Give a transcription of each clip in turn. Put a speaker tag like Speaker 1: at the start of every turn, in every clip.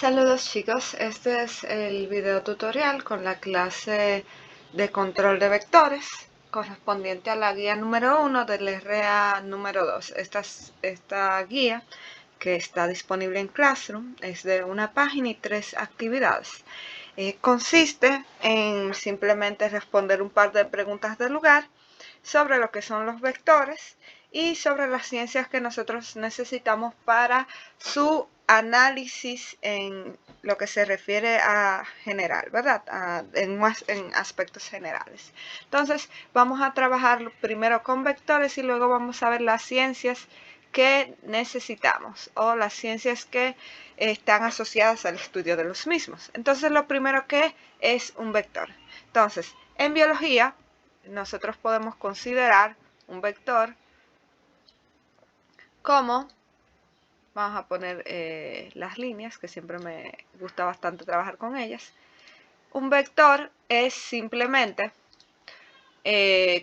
Speaker 1: Saludos chicos, este es el video tutorial con la clase de control de vectores correspondiente a la guía número 1 del RA número 2. Esta guía, que está disponible en Classroom, es de una página y 3 actividades. Consiste en simplemente responder un par de preguntas del lugar sobre lo que son los vectores y sobre las ciencias que nosotros necesitamos para su análisis en lo que se refiere a general, ¿verdad? En aspectos generales. Entonces, vamos a trabajar primero con vectores y luego vamos a ver las ciencias que necesitamos o las ciencias que están asociadas al estudio de los mismos. Entonces, lo primero que es un vector. Entonces, en biología, nosotros podemos considerar un vector como, vamos a poner las líneas, que siempre me gusta bastante trabajar con ellas. Un vector es simplemente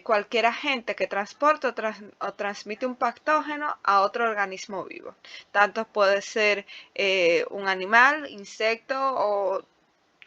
Speaker 1: cualquier agente que transporta o transmite un patógeno a otro organismo vivo. Tanto puede ser un animal, insecto o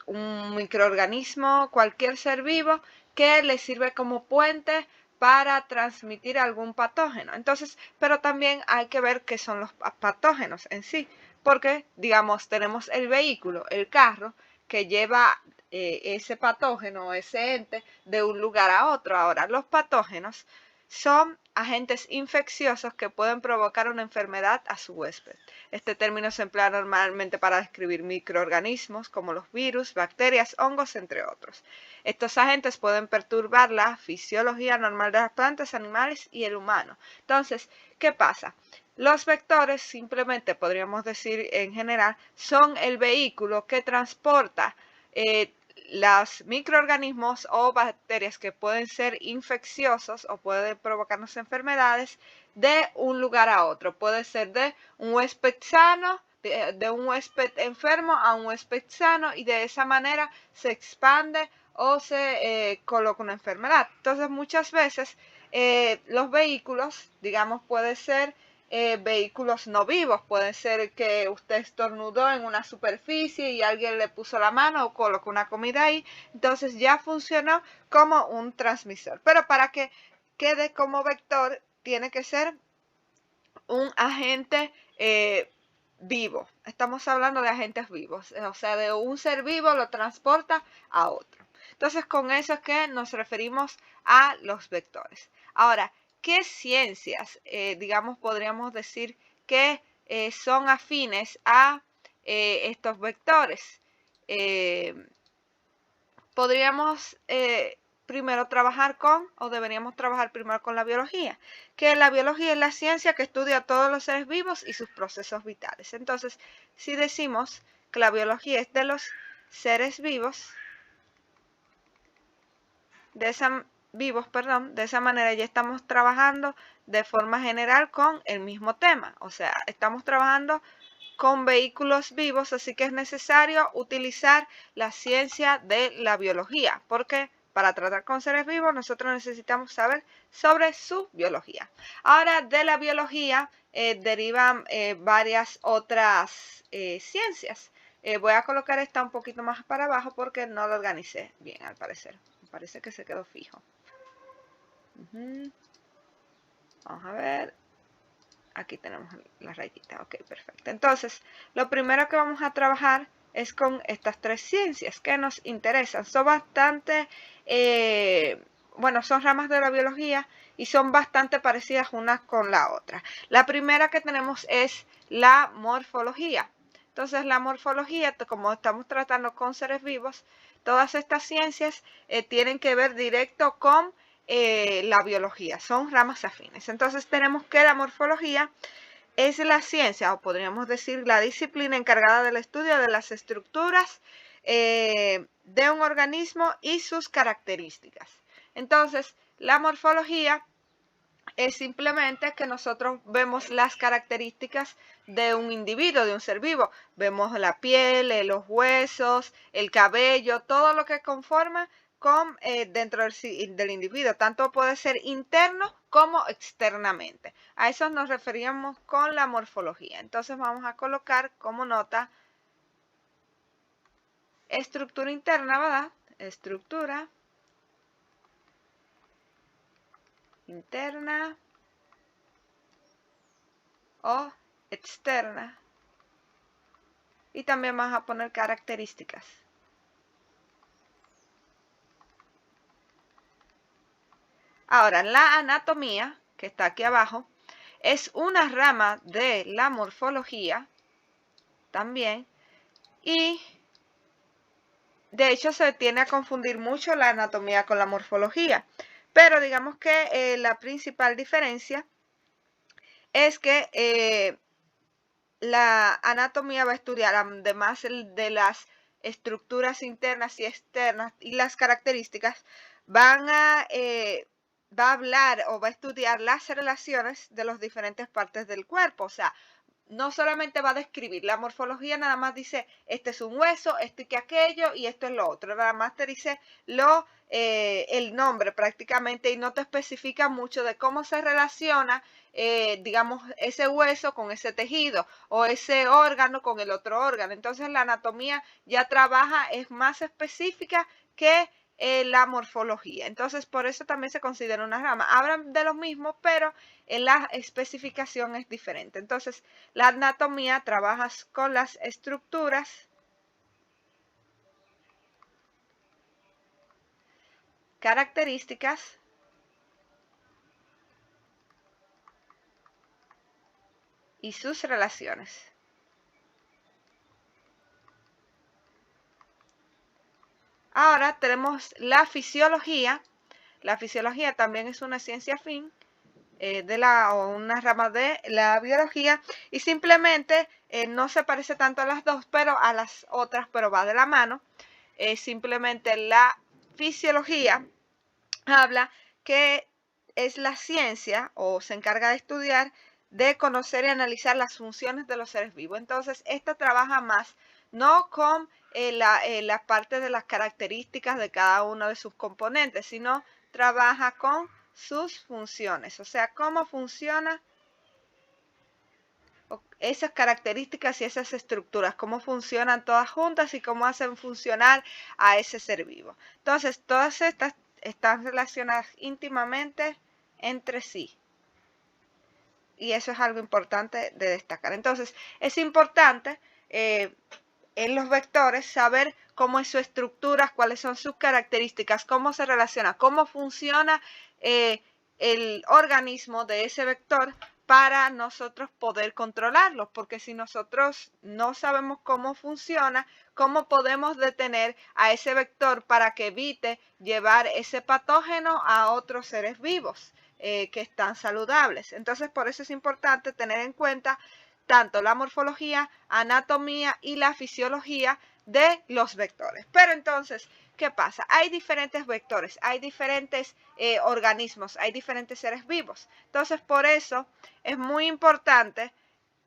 Speaker 1: un microorganismo, cualquier ser vivo que le sirve como puente para transmitir algún patógeno. Entonces, pero también hay que ver qué son los patógenos en sí, porque, digamos, tenemos el vehículo, el carro, que lleva ese patógeno, ese ente, de un lugar a otro. Ahora, los patógenos son agentes infecciosos que pueden provocar una enfermedad a su huésped. Este término se emplea normalmente para describir microorganismos como los virus, bacterias, hongos, entre otros. Estos agentes pueden perturbar la fisiología normal de las plantas, animales y el humano. Entonces, ¿qué pasa? Los vectores, simplemente podríamos decir en general, son el vehículo que transporta los microorganismos o bacterias que pueden ser infecciosos o pueden provocarnos enfermedades de un lugar a otro. Puede ser de un huésped sano, de un huésped enfermo a un huésped sano, y de esa manera se expande o se coloca una enfermedad. Entonces, muchas veces los vehículos, digamos, puede ser vehículos no vivos. Puede ser que usted estornudó en una superficie y alguien le puso la mano o colocó una comida ahí. Entonces ya funcionó como un transmisor. Pero para que quede como vector, tiene que ser un agente vivo. Estamos hablando de agentes vivos. O sea, de un ser vivo lo transporta a otro. Entonces, con eso es que nos referimos a los vectores. Ahora, ¿qué ciencias, digamos, podríamos decir que son afines a estos vectores? Podríamos primero trabajar con, o deberíamos trabajar primero con la biología, que la biología es la ciencia que estudia a todos los seres vivos y sus procesos vitales. Entonces, si decimos que la biología es de los seres vivos, de esa manera ya estamos trabajando de forma general con el mismo tema. O sea, estamos trabajando con vehículos vivos, así que es necesario utilizar la ciencia de la biología, porque para tratar con seres vivos nosotros necesitamos saber sobre su biología. Ahora, de la biología derivan varias otras ciencias. Voy a colocar esta un poquito más para abajo porque no lo organicé bien, al parecer. Me parece que se quedó fijo. Vamos a ver. Aquí tenemos la rayita. Ok, perfecto. Entonces, lo primero que vamos a trabajar es con estas tres ciencias que nos interesan. Son bastante, bueno, son ramas de la biología y son bastante parecidas una con la otra. La primera que tenemos es la morfología. Entonces, la morfología, como estamos tratando con seres vivos, todas estas ciencias tienen que ver directo con la biología, son ramas afines. Entonces tenemos que la morfología es la ciencia, o podríamos decir la disciplina encargada del estudio de las estructuras de un organismo y sus características. Entonces, la morfología es simplemente que nosotros vemos las características de un individuo, de un ser vivo. Vemos la piel, los huesos, el cabello, todo lo que conforma con dentro del individuo. Tanto puede ser interno como externamente. A eso nos referíamos con la morfología. Entonces vamos a colocar como nota estructura interna, ¿verdad? Estructura interna o externa. Y también vamos a poner características. Ahora, la anatomía, que está aquí abajo, es una rama de la morfología también. Y de hecho se tiende a confundir mucho la anatomía con la morfología. Pero digamos que la principal diferencia es que la anatomía va a estudiar, además de las estructuras internas y externas y las características, va a hablar o va a estudiar las relaciones de las diferentes partes del cuerpo. O sea, no solamente va a describir, la morfología nada más dice, este es un hueso, esto y que aquello, y esto es lo otro. Nada más te dice el nombre prácticamente y no te especifica mucho de cómo se relaciona, digamos, ese hueso con ese tejido o ese órgano con el otro órgano. Entonces la anatomía ya trabaja, es más específica que la morfología. Entonces por eso también se considera una rama. Hablan de lo mismo, pero la especificación es diferente. Entonces la anatomía trabaja con las estructuras, características y sus relaciones. Ahora tenemos la fisiología. La fisiología también es una ciencia afín o una rama de la biología y simplemente no se parece tanto a las dos, pero a las otras, pero va de la mano. Simplemente la fisiología habla que es la ciencia o se encarga de estudiar, de conocer y analizar las funciones de los seres vivos. Entonces, esta trabaja más no con la parte de las características de cada uno de sus componentes, sino trabaja con sus funciones, o sea, cómo funciona esas características y esas estructuras, cómo funcionan todas juntas y cómo hacen funcionar a ese ser vivo. Entonces, todas estas están relacionadas íntimamente entre sí. Y eso es algo importante de destacar. Entonces, es importante en los vectores saber cómo es su estructura, cuáles son sus características, cómo se relaciona, cómo funciona el organismo de ese vector para nosotros poder controlarlo, porque si nosotros no sabemos cómo funciona, ¿cómo podemos detener a ese vector para que evite llevar ese patógeno a otros seres vivos que están saludables? Entonces, por eso es importante tener en cuenta tanto la morfología, anatomía y la fisiología de los vectores. Pero entonces, ¿qué pasa? Hay diferentes vectores, hay diferentes organismos, hay diferentes seres vivos. Entonces, por eso es muy importante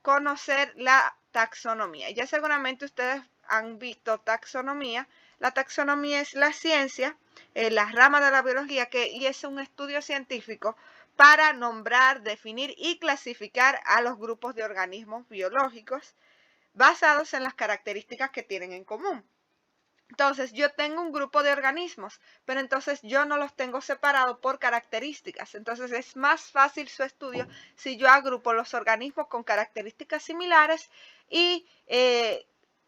Speaker 1: conocer la taxonomía. Ya seguramente ustedes han visto taxonomía. La taxonomía es la ciencia, la rama de la biología, y es un estudio científico para nombrar, definir y clasificar a los grupos de organismos biológicos basados en las características que tienen en común. Entonces, yo tengo un grupo de organismos, pero entonces yo no los tengo separados por características. Entonces, es más fácil su estudio si yo agrupo los organismos con características similares y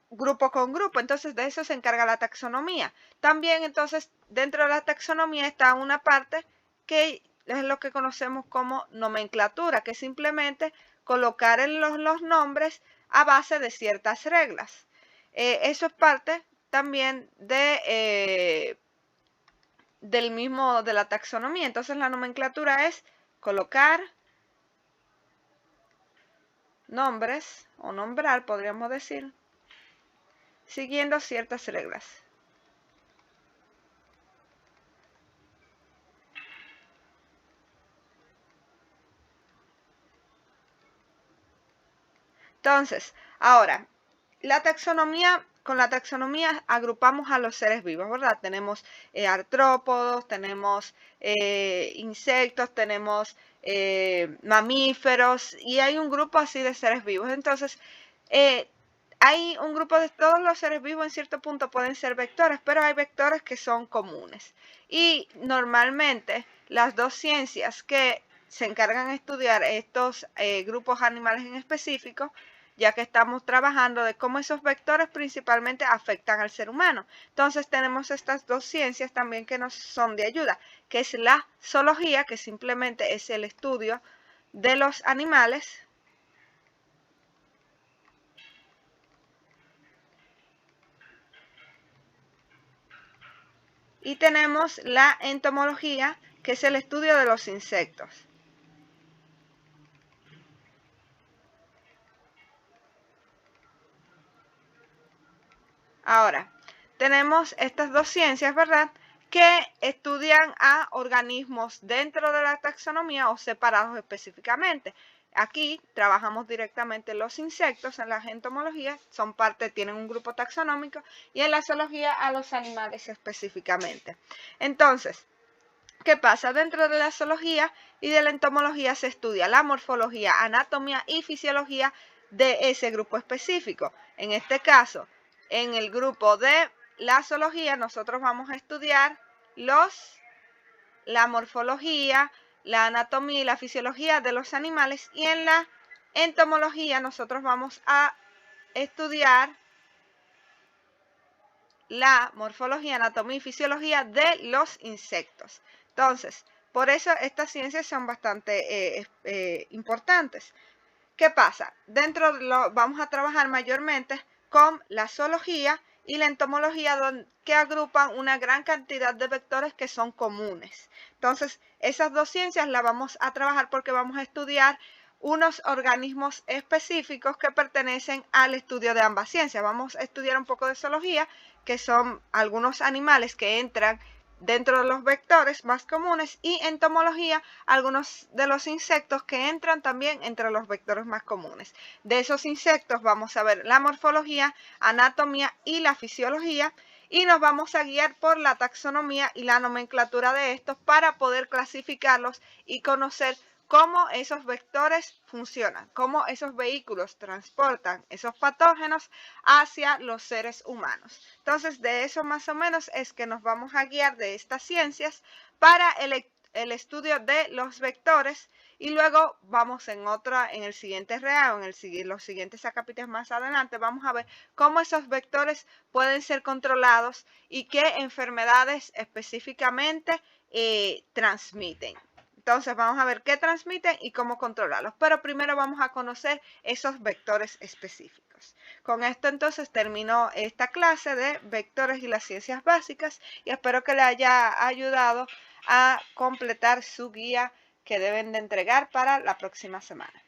Speaker 1: grupo con grupo. Entonces, de eso se encarga la taxonomía. También, entonces, dentro de la taxonomía está una parte que es lo que conocemos como nomenclatura, que es simplemente colocar en los nombres a base de ciertas reglas. Eso es parte también de la taxonomía. Entonces la nomenclatura es colocar nombres o nombrar, podríamos decir, siguiendo ciertas reglas. Entonces, ahora, con la taxonomía agrupamos a los seres vivos, ¿verdad? Tenemos artrópodos, tenemos insectos, tenemos mamíferos y hay un grupo así de seres vivos. Entonces, hay un grupo de todos los seres vivos en cierto punto pueden ser vectores, pero hay vectores que son comunes. Y normalmente las dos ciencias que se encargan de estudiar estos grupos animales en específico, ya que estamos trabajando de cómo esos vectores principalmente afectan al ser humano. Entonces tenemos estas dos ciencias también que nos son de ayuda, que es la zoología, que simplemente es el estudio de los animales, y tenemos la entomología, que es el estudio de los insectos. Ahora, tenemos estas dos ciencias, ¿verdad?, que estudian a organismos dentro de la taxonomía o separados específicamente. Aquí trabajamos directamente los insectos, en la entomología son parte, tienen un grupo taxonómico, y en la zoología a los animales específicamente. Entonces, ¿qué pasa? Dentro de la zoología y de la entomología se estudia la morfología, anatomía y fisiología de ese grupo específico. En este caso, en el grupo de la zoología, nosotros vamos a estudiar la morfología, la anatomía y la fisiología de los animales, y en la entomología nosotros vamos a estudiar la morfología, anatomía y fisiología de los insectos. Entonces, por eso estas ciencias son bastante importantes. ¿Qué pasa? Vamos a trabajar mayormente con la zoología y la entomología, que agrupan una gran cantidad de vectores que son comunes. Entonces, esas dos ciencias las vamos a trabajar porque vamos a estudiar unos organismos específicos que pertenecen al estudio de ambas ciencias. Vamos a estudiar un poco de zoología, que son algunos animales que entran dentro de los vectores más comunes, y entomología, algunos de los insectos que entran también entre los vectores más comunes. De esos insectos vamos a ver la morfología, anatomía y la fisiología, y nos vamos a guiar por la taxonomía y la nomenclatura de estos para poder clasificarlos y conocer cómo esos vectores funcionan, cómo esos vehículos transportan esos patógenos hacia los seres humanos. Entonces, de eso más o menos es que nos vamos a guiar de estas ciencias para el estudio de los vectores, y luego vamos en el siguiente REA, los siguientes capítulos más adelante, vamos a ver cómo esos vectores pueden ser controlados y qué enfermedades específicamente transmiten. Entonces vamos a ver qué transmiten y cómo controlarlos, pero primero vamos a conocer esos vectores específicos. Con esto entonces termino esta clase de vectores y las ciencias básicas, y espero que les haya ayudado a completar su guía que deben de entregar para la próxima semana.